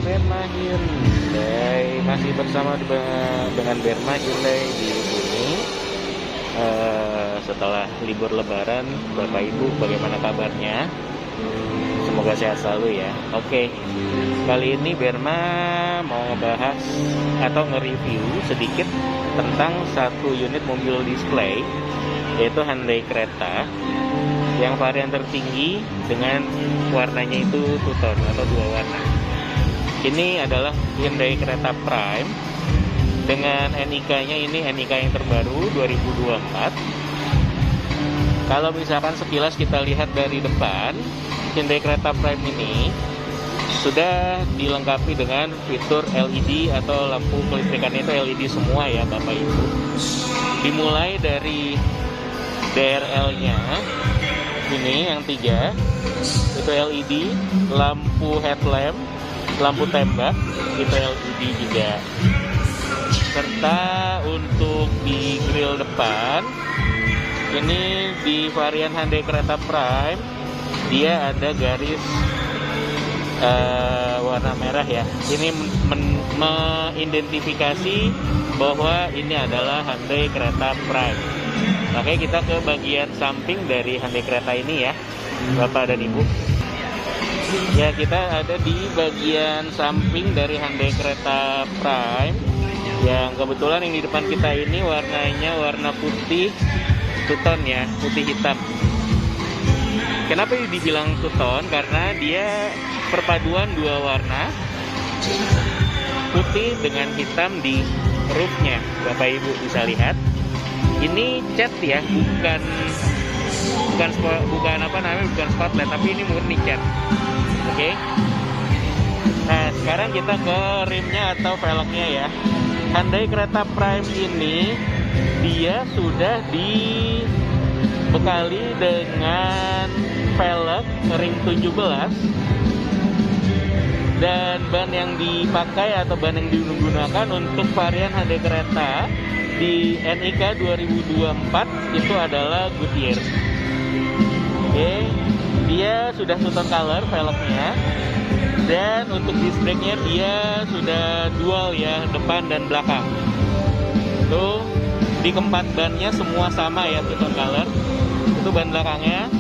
Berma Hyundai, masih bersama dengan Berma Hyundai di sini. Setelah libur Lebaran, Bapak Ibu bagaimana kabarnya? Semoga sehat selalu ya. Oke, kali ini Berma mau ngebahas atau nge-review sedikit tentang satu unit mobil display, yaitu Hyundai Creta yang varian tertinggi dengan warnanya itu two-tone atau dua warna. Ini adalah Hyundai Creta Prime dengan NIK-nya, ini NIK yang terbaru 2024. Kalau misalkan sekilas kita lihat dari depan, Hyundai Creta Prime ini sudah dilengkapi dengan fitur LED atau lampu kelistrikannya itu LED semua ya Bapak Ibu. Dimulai dari DRL-nya ini yang 3 itu LED, lampu headlamp, lampu tembak itu LED juga. Serta untuk di grill depan ini di varian Hyundai Creta Prime dia ada garis warna merah ya. Ini mengidentifikasi bahwa ini adalah Hyundai Creta Prime. Makanya kita ke bagian samping dari Hyundai Creta ini ya, Bapak dan Ibu. Ya, kita ada di bagian samping dari Hyundai Creta Prime yang kebetulan yang di depan kita ini warnanya warna putih two-tone ya, putih hitam. Kenapa dibilang two-tone? Karena dia perpaduan dua warna, putih dengan hitam di roofnya. Bapak Ibu bisa lihat. Ini cat ya, bukan spotlight, tapi ini murni cat. Oke. Nah, sekarang kita ke rimnya atau velgnya ya. Hyundai Creta Prime ini dia sudah dibekali dengan velg ring 17 dan ban yang dipakai atau ban yang digunakan untuk varian Hyundai Creta di NIK 2024 itu adalah Goodyear. Oke, dia sudah two-tone color velgnya. Dan untuk disc brake-nya dia sudah dual ya, depan dan belakang. Tuh, di keempat bannya semua sama ya, two-tone color. Itu ban belakangnya.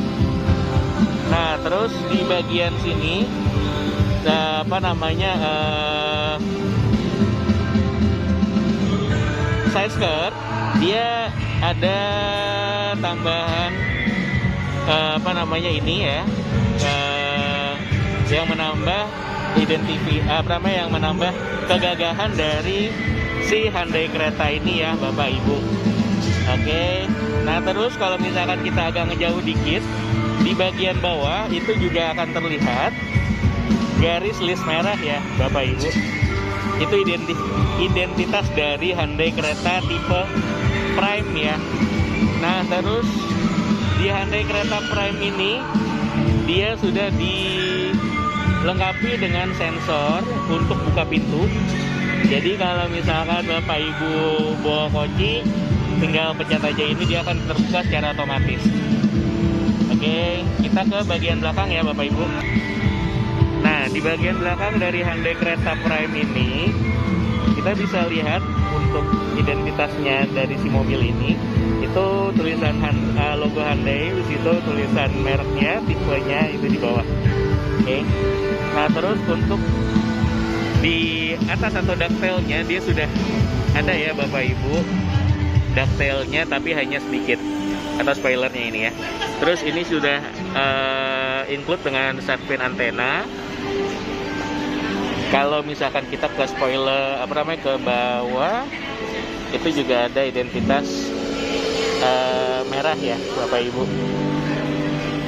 Nah, terus di bagian sini side skirt dia ada tambahan ini ya, yang menambah yang menambah kegagahan dari si Hyundai Creta ini ya Bapak Ibu. Oke. Nah, terus kalau misalkan kita agak ngejauh dikit, di bagian bawah itu juga akan terlihat garis list merah ya Bapak Ibu. Itu identitas dari Hyundai Creta tipe Prime ya. Nah, terus di Hyundai Creta Prime ini dia sudah dilengkapi dengan sensor untuk buka pintu. Jadi kalau misalkan Bapak Ibu bawa kunci, tinggal pencet aja ini, dia akan terbuka secara otomatis. Oke, kita ke bagian belakang ya Bapak Ibu. Nah, di bagian belakang dari Hyundai Creta Prime ini kita bisa lihat untuk identitasnya dari si mobil ini. Itu tulisan logo Hyundai, di situ tulisan mereknya, tipenya itu di bawah. Oke. Nah, terus untuk di atas atau detailnya dia sudah ada ya Bapak Ibu. Detailnya tapi hanya sedikit, atau spoilernya ini ya. Terus ini sudah include dengan side fin antena. Kalau misalkan kita ke spoiler ke bawah, itu juga ada identitas merah ya Bapak Ibu.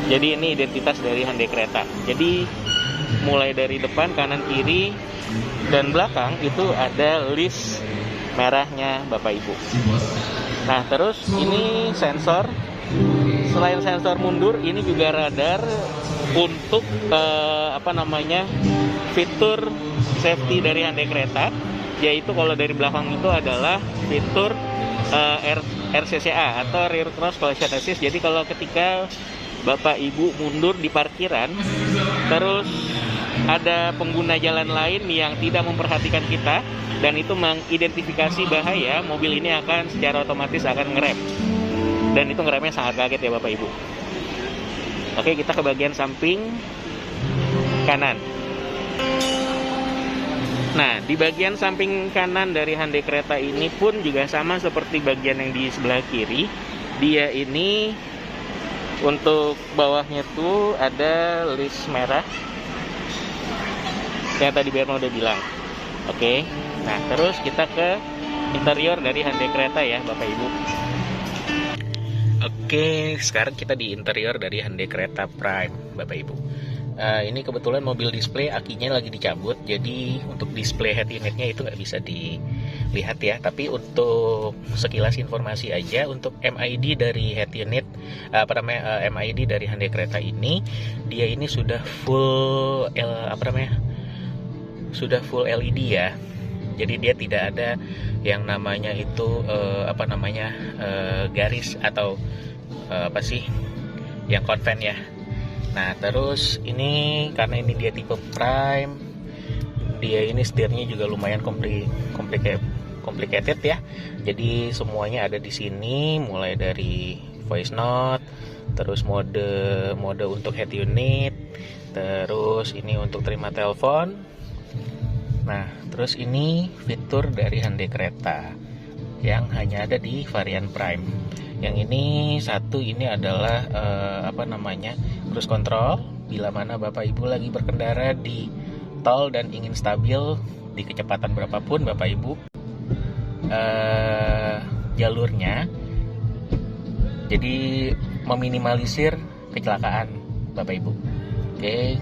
Jadi ini identitas dari Hyundai Creta. Jadi mulai dari depan, kanan, kiri, dan belakang itu ada list merahnya Bapak Ibu. Nah, terus ini sensor. Selain sensor mundur, ini juga radar untuk fitur safety dari Hyundai Creta, yaitu kalau dari belakang itu adalah fitur RCCA atau Rear Cross Collision Assist. Jadi kalau ketika Bapak Ibu mundur di parkiran, terus ada pengguna jalan lain yang tidak memperhatikan kita dan itu mengidentifikasi bahaya, mobil ini akan secara otomatis akan ngerem. Dan itu ngeremnya sangat kaget ya Bapak Ibu. Oke, kita ke bagian samping kanan. Nah, di bagian samping kanan dari Hyundai Creta ini pun juga sama seperti bagian yang di sebelah kiri. Dia ini untuk bawahnya tuh ada list merah yang tadi Berma udah bilang. Oke, nah terus kita ke interior dari Hyundai Creta ya Bapak Ibu. Oke, sekarang kita di interior dari Hyundai Creta Prime Bapak Ibu. Ini kebetulan mobil display akinya lagi dicabut, jadi untuk display head unitnya itu nggak bisa dilihat ya. Tapi untuk sekilas informasi aja, untuk MID dari head unit, MID dari Hyundai Creta ini, dia ini sudah full sudah full LED ya. Jadi dia tidak ada yang namanya itu garis atau yang konven ya. Nah terus ini karena ini dia tipe Prime, dia ini setirnya juga lumayan complicated ya. Jadi semuanya ada di sini, mulai dari voice note, terus mode untuk head unit, terus ini untuk terima telepon. Nah terus ini fitur dari Hyundai Creta yang hanya ada di varian Prime. Yang ini satu, ini adalah cruise control bila mana Bapak Ibu lagi berkendara di tol dan ingin stabil di kecepatan berapapun Bapak Ibu jalurnya, jadi meminimalisir kecelakaan Bapak Ibu. Oke.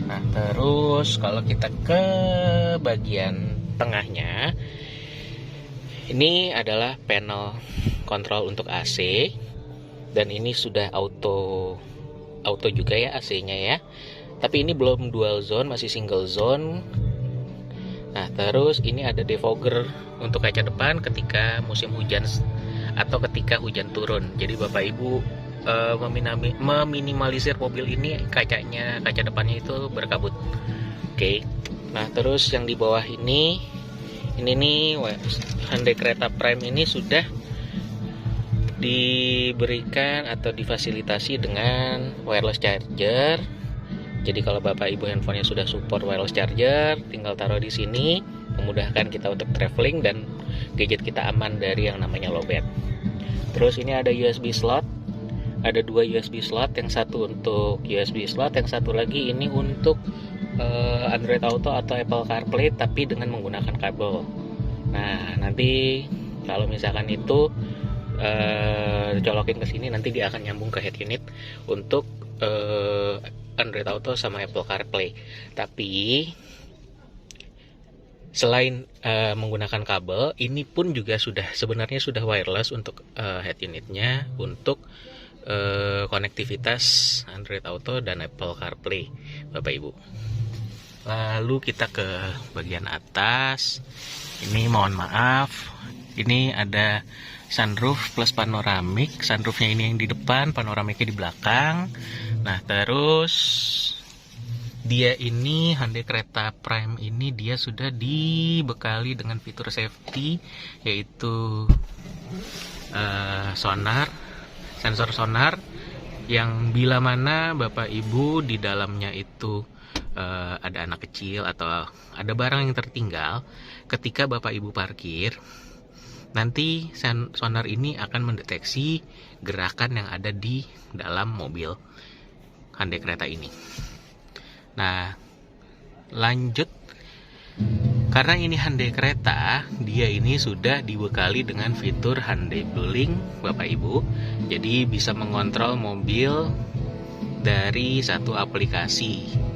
Nah terus kalau kita ke bagian tengahnya, ini adalah panel kontrol untuk AC, dan ini sudah auto juga ya AC-nya ya. Tapi ini belum dual zone, masih single zone. Nah, terus ini ada defogger untuk kaca depan ketika musim hujan atau ketika hujan turun. Jadi Bapak Ibu meminimalisir mobil ini kaca depannya itu berkabut. Oke. Nah, terus yang di bawah ini nih Hyundai Creta Prime ini sudah diberikan atau difasilitasi dengan wireless charger. Jadi kalau Bapak Ibu handphonenya sudah support wireless charger, tinggal taruh di sini, memudahkan kita untuk traveling dan gadget kita aman dari yang namanya lowbat. Terus ini ada USB slot, ada 2 USB slot, yang satu untuk USB slot, yang satu lagi ini untuk Android Auto atau Apple CarPlay tapi dengan menggunakan kabel. Nah nanti kalau misalkan itu colokin ke sini, nanti dia akan nyambung ke head unit untuk Android Auto sama Apple CarPlay. Tapi selain menggunakan kabel, ini pun juga sebenarnya sudah wireless untuk head unitnya untuk konektivitas Android Auto dan Apple CarPlay Bapak Ibu. Lalu kita ke bagian atas. Ini mohon maaf, ini ada sunroof plus panoramik. Sunroofnya ini yang di depan, panoramiknya di belakang. Nah terus dia ini Hyundai Creta Prime ini dia sudah dibekali dengan fitur safety, yaitu sensor sonar yang bila mana Bapak Ibu di dalamnya itu ada anak kecil atau ada barang yang tertinggal, ketika Bapak Ibu parkir, nanti sonar ini akan mendeteksi gerakan yang ada di dalam mobil Hyundai Creta ini. Nah, lanjut, karena ini Hyundai Creta, dia ini sudah dibekali dengan fitur Hyundai Bluelink Bapak Ibu. Jadi bisa mengontrol mobil dari satu aplikasi,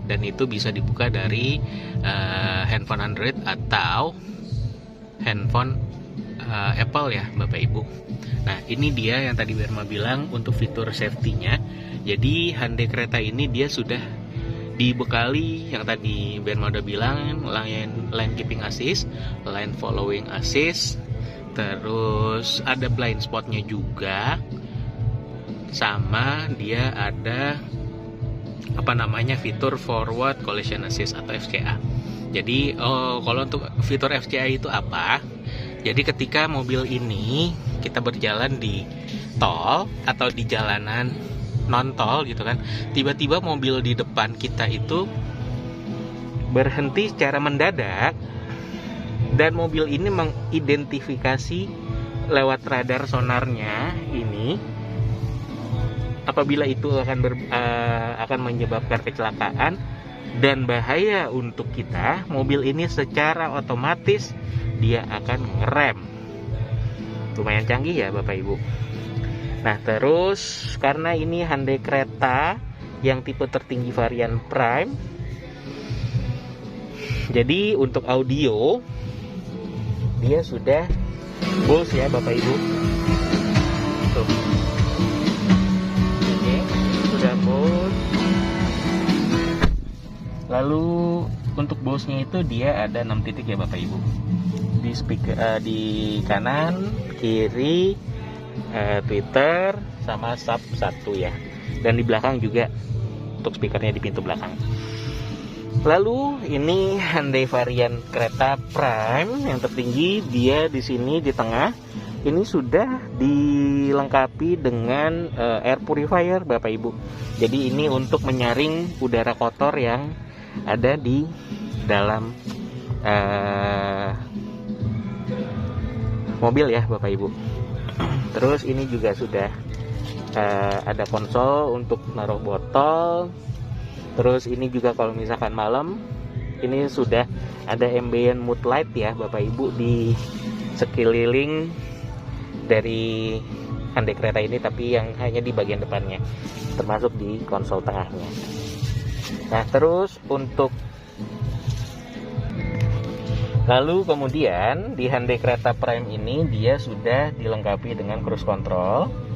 dan itu bisa dibuka dari handphone Android atau handphone Apple ya Bapak Ibu. Nah ini dia yang tadi Berma bilang untuk fitur safety-nya. Jadi Hyundai Creta ini dia sudah dibekali yang tadi Berma udah bilang, lane keeping assist, lane following assist, terus ada blind spotnya juga, sama dia ada fitur forward collision assist atau FCA. Jadi kalau untuk fitur FCA itu apa? Jadi ketika mobil ini kita berjalan di tol atau di jalanan non tol gitu kan, tiba-tiba mobil di depan kita itu berhenti secara mendadak, dan mobil ini mengidentifikasi lewat radar sonarnya ini apabila itu akan menyebabkan kecelakaan dan bahaya untuk kita, mobil ini secara otomatis dia akan ngerem. Lumayan canggih ya Bapak Ibu. Nah terus karena ini Hyundai Creta yang tipe tertinggi varian Prime, jadi untuk audio dia sudah Bose ya Bapak Ibu. Tuh. Oke, sudah Bose. Lalu untuk Bose-nya itu dia ada 6 titik ya Bapak Ibu. Di speaker di kanan, kiri, tweeter sama sub 1 ya. Dan di belakang juga untuk speakernya di pintu belakang. Lalu ini Hyundai varian Creta Prime yang tertinggi, dia di sini di tengah. Ini sudah dilengkapi dengan air purifier Bapak Ibu. Jadi ini untuk menyaring udara kotor yang ada di dalam mobil ya Bapak Ibu. Terus ini juga sudah ada konsol untuk naruh botol. Terus ini juga kalau misalkan malam, ini sudah ada ambient mood light ya Bapak Ibu di sekeliling dari Hyundai Creta ini, tapi yang hanya di bagian depannya, termasuk di konsol tengahnya. Nah terus untuk lalu kemudian di Hyundai Creta Prime ini dia sudah dilengkapi dengan cruise control.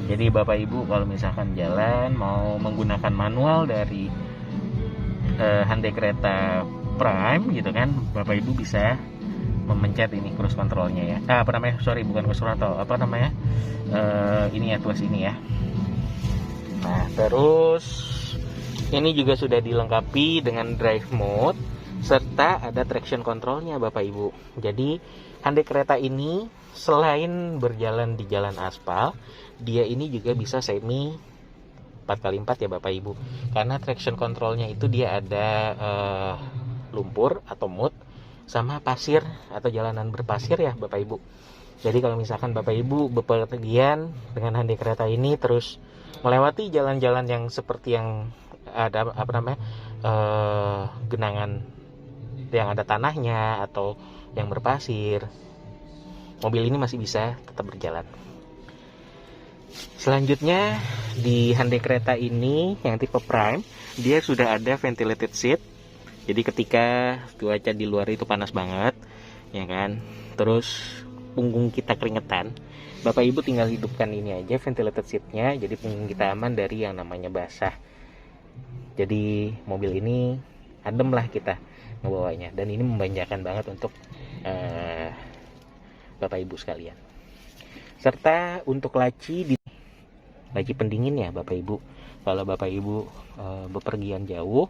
Jadi Bapak Ibu kalau misalkan jalan mau menggunakan manual dari Hyundai Creta Prime gitu kan, Bapak Ibu bisa memencet ini cruise controlnya ya. Bukan cruise control, ini ya, tuas ini ya. Nah terus ini juga sudah dilengkapi dengan drive mode serta ada traction controlnya Bapak Ibu. Jadi Hyundai Creta ini selain berjalan di jalan aspal, dia ini juga bisa semi 4x4 ya Bapak Ibu. Karena traction controlnya itu dia ada lumpur atau mud sama pasir atau jalanan berpasir ya Bapak Ibu. Jadi kalau misalkan Bapak Ibu bepergian dengan Hyundai Creta ini terus melewati jalan-jalan yang seperti yang ada genangan yang ada tanahnya atau yang berpasir, mobil ini masih bisa tetap berjalan. Selanjutnya di Hyundai Creta ini yang tipe Prime, dia sudah ada ventilated seat. Jadi ketika cuaca di luar itu panas banget, ya kan, terus punggung kita keringetan, Bapak Ibu tinggal hidupkan ini aja ventilated seatnya, jadi punggung kita aman dari yang namanya basah. Jadi mobil ini adem lah kita ngebawanya, dan ini memanjakan banget untuk Bapak Ibu sekalian. Serta untuk laci pendingin ya Bapak Ibu. Kalau Bapak Ibu bepergian jauh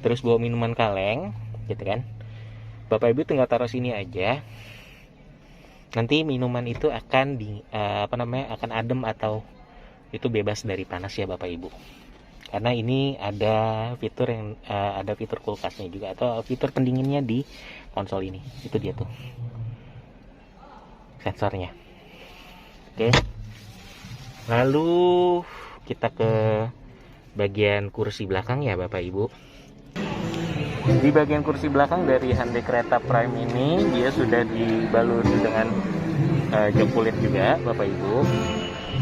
terus bawa minuman kaleng gitu kan, Bapak Ibu tinggal taruh sini aja. Nanti minuman itu akan akan adem atau itu bebas dari panas ya Bapak Ibu. Karena ini ada fitur ada fitur kulkasnya juga atau fitur pendinginnya di konsol ini. Itu dia tuh sensornya. Oke. Lalu kita ke bagian kursi belakang ya Bapak Ibu. Di bagian kursi belakang dari Hyundai Creta Prime ini dia sudah dibaluri dengan jok kulit juga Bapak Ibu.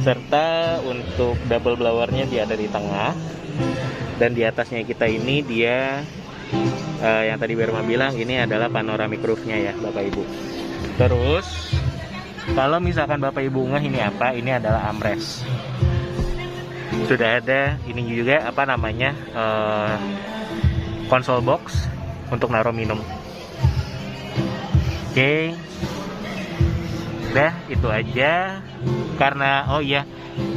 Serta untuk double blowernya dia ada di tengah, dan di atasnya kita ini dia yang tadi Berma bilang ini adalah panoramic roof-nya ya Bapak Ibu. Terus kalau misalkan Bapak Ibu ngeh ini apa, ini adalah armrest. Sudah ada ini juga console box untuk naruh minum. Oke. Udah itu aja. Karena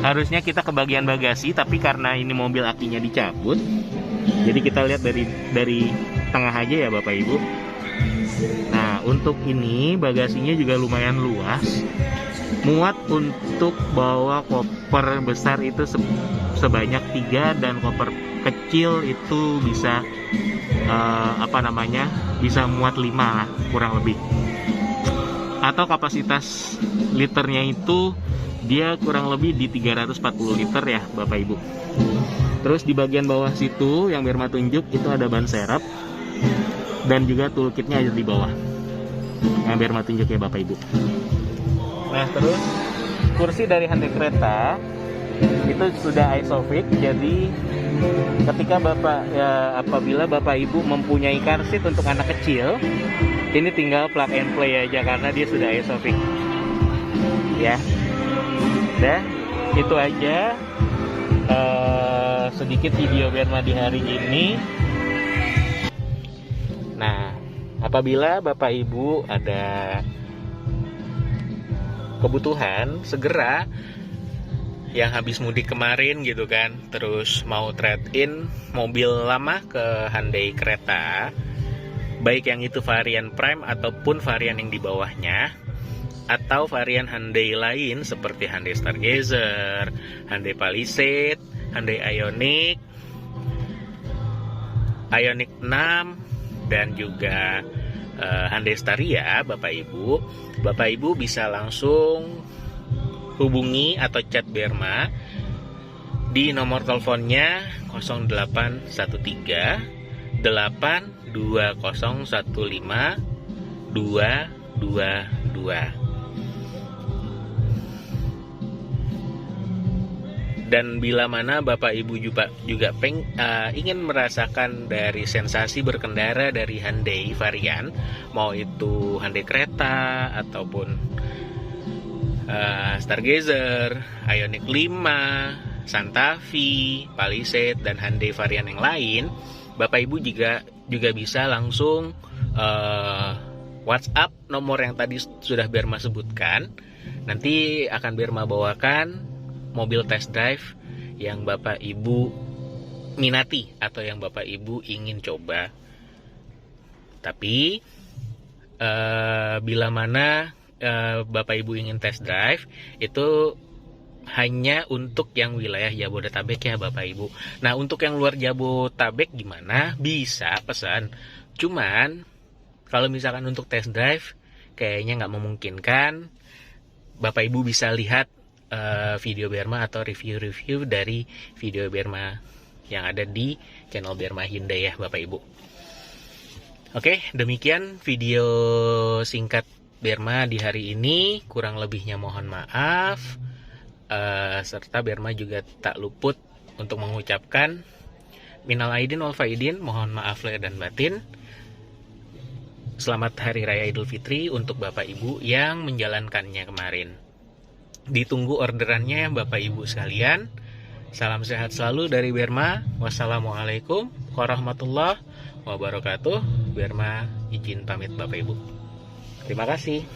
harusnya kita ke bagian bagasi, tapi karena ini mobil akinya dicabut, jadi kita lihat dari tengah aja ya Bapak Ibu. Nah, untuk ini bagasinya juga lumayan luas, muat untuk bawa koper besar itu sebanyak 3, dan koper kecil itu bisa bisa muat 5 lah, kurang lebih. Atau kapasitas liternya itu dia kurang lebih di 340 liter ya Bapak Ibu. Terus di bagian bawah situ yang Berma tunjuk itu ada ban serep, dan juga toolkitnya ada di bawah yang Berma tunjuk ya Bapak Ibu. Nah, terus kursi dari Hyundai Creta itu sudah isofix, jadi ketika apabila Bapak Ibu mempunyai car seat untuk anak kecil, ini tinggal plug and play aja karena dia sudah isofix. Ya. Udah, itu aja sedikit video Berma di hari ini. Nah, apabila Bapak Ibu ada kebutuhan segera yang habis mudik kemarin gitu kan, terus mau trade-in mobil lama ke Hyundai Creta, baik yang itu varian Prime ataupun varian yang di bawahnya, atau varian Hyundai lain seperti Hyundai Stargazer, Hyundai Palisade, Hyundai Ioniq 6, dan juga Hyundai Staria, Bapak Ibu bisa langsung hubungi atau chat Berma di nomor teleponnya 0813 82015 222. Dan bila mana Bapak Ibu juga ingin merasakan dari sensasi berkendara dari Hyundai varian, mau itu Hyundai Creta ataupun Stargazer, Ioniq 5, Santa Fe, Palisade, dan Hyundai varian yang lain, Bapak Ibu juga bisa langsung WhatsApp nomor yang tadi sudah Berma sebutkan. Nanti akan Berma bawakan mobil test drive yang Bapak Ibu minati atau yang Bapak Ibu ingin coba. Tapi bila mana Bapak Ibu ingin test drive, itu hanya untuk yang wilayah Jabodetabek ya Bapak Ibu. Nah, untuk yang luar Jabodetabek gimana? Bisa pesan. Cuman kalau misalkan untuk test drive kayaknya nggak memungkinkan. Bapak Ibu bisa lihat video Berma atau review-review dari video Berma yang ada di channel Berma Hyundai ya Bapak Ibu. Oke, demikian video singkat Berma di hari ini. Kurang lebihnya mohon maaf. Serta Berma juga tak luput untuk mengucapkan minal aidin wal faidin, mohon maaf lahir dan batin. Selamat Hari Raya Idul Fitri untuk Bapak Ibu yang menjalankannya kemarin. Ditunggu orderannya Bapak Ibu sekalian. Salam sehat selalu dari Berma. Wassalamualaikum warahmatullahi wabarakatuh. Berma izin pamit Bapak Ibu. Terima kasih.